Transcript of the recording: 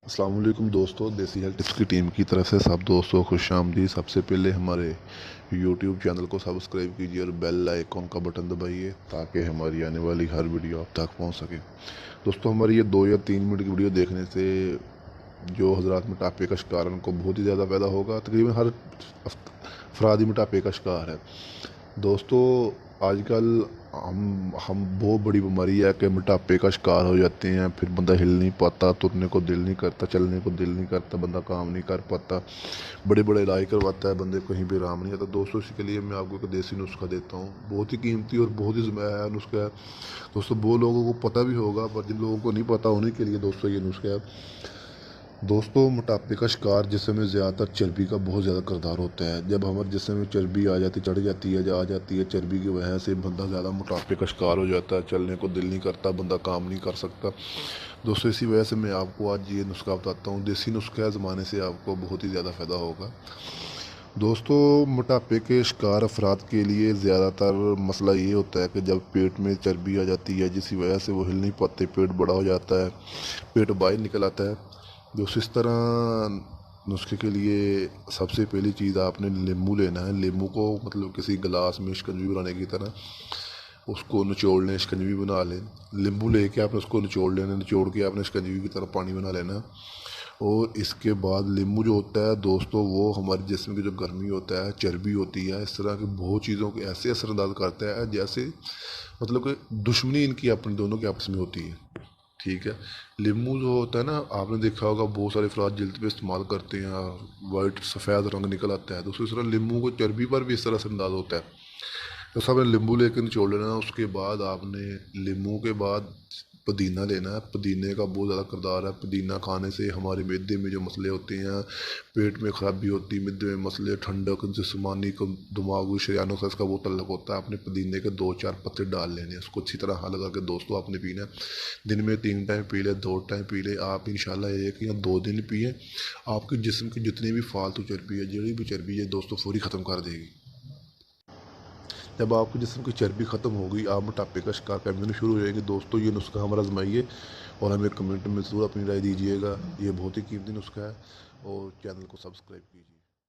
अस्सलाम वालेकुम दोस्तों, देसी हेल्थ टिप्स की टीम की तरफ से सब दोस्तों को खुश आमदीद। सबसे पहले हमारे यूट्यूब चैनल को सब्सक्राइब कीजिए और बेल आइकॉन का बटन दबाइए ताकि हमारी आने वाली हर वीडियो आप तक पहुंच सके। दोस्तों, हमारी ये 2 या 3 मिनट की वीडियो देखने से जो हजरात मोटापे का शिकार हैं उनको बहुत ही ज़्यादा फ़ायदा होगा। तकरीबन हर अफराद ही मोटापे का शिकार है। दोस्तों, आजकल हम बहुत बड़ी बीमारी है कि मोटापे का शिकार हो जाते हैं, फिर बंदा हिल नहीं पाता, तुरने को दिल नहीं करता, चलने को दिल नहीं करता, बंदा काम नहीं कर पाता, बड़े बड़े इलाज करवाता है, बंदे कहीं भी आराम नहीं आता। दोस्तों, इसके लिए मैं आपको एक देसी नुस्खा देता हूँ, बहुत ही कीमती और बहुत ही ज़िम्मेदार नुस्खा है। दोस्तों, वो लोगों को पता भी होगा पर जिन लोगों को नहीं पता उन्हीं के लिए दोस्तों ये नुस्खा है। दोस्तों, मोटापे का शिकार जिस्म में ज़्यादातर चर्बी का बहुत ज़्यादा किरदार होता है। जब हमारे जिस्म में चर्बी आ जाती चढ़ जाती है आ जाती है, चर्बी की वजह से बंदा ज़्यादा मोटापे का शिकार हो जाता है, चलने को दिल नहीं करता, बंदा काम नहीं कर सकता। दोस्तों, इसी वजह से मैं आपको आज ये नुस्खा बताता हूँ। देसी नुस्खा है, ज़माने से आपको बहुत ही ज़्यादा फ़ायदा होगा। दोस्तों, मोटापे के शिकार अफराद के लिए ज़्यादातर मसला ये होता है कि जब पेट में चर्बी आ जाती है जिसकी वजह से वो हिल नहीं पाते, पेट बड़ा हो जाता है, पेट बाहर निकल आता है। दोस्तों, इस तरह नुस्खे के लिए सबसे पहली चीज़ आपने नींबू लेना है। नींबू को मतलब किसी गिलास में शिकंजी बनाने की तरह उसको निचोड़ लें, शिकंजी बना लें। नींबू लेके आपने उसको निचोड़ लेना, निचोड़ के आपने शिकंजी की तरह पानी बना लेना। और इसके बाद नींबू जो होता है दोस्तों, वो हमारे जिस्म की जो गर्मी होता है, चर्बी होती है, इस तरह की बहुत चीज़ों को ऐसे असरअंदाज करता है जैसे मतलब कि दुश्मनी इनकी अपने दोनों के आपस में होती है। ठीक है। नींबू जो होता है ना, आपने देखा होगा बहुत सारे अफराद जल्द पे इस्तेमाल करते हैं, वाइट सफ़ेद रंग निकल आता है। दोस्तों, इस तरह नींबू को चर्बी पर भी इस तरह से अंदाज होता है। तो सब नींबू लेकर निचोड़ लेना। उसके बाद आपने नींबू के बाद पुदीना लेना है। पुदीने का बहुत ज़्यादा किरदार है। पुदीना खाने से हमारे मैदे में जो मसले होते हैं, पेट में ख़राबी होती है, मैदे में मसले, ठंडक, जिस्मानी को दिमागी शरीयानों से इसका वो तल्लक होता है। आपने पुदीने के 2-4 पत्ते डाल लेने, उसको अच्छी तरह हल करके दोस्तों आपने पीना है। दिन में 3 टाइम पी ले, 2 टाइम पी ले, आप इंशाल्लाह 1 या 2 दिन पिए, आपके जिस्म की जितनी भी फालतू चर्बी है, जड़ी भी चर्बी है दोस्तों, फौरी ख़त्म कर देगी। जब आपके जिस्म की चर्बी ख़त्म होगी, आप मोटापे का शिकार कम शुरू हो जाएंगे। दोस्तों, ये नुस्खा हमारा आजमाइए और हमें कमेंट में ज़रूर अपनी राय दीजिएगा। ये बहुत ही कीमती नुस्खा है और चैनल को सब्सक्राइब कीजिए।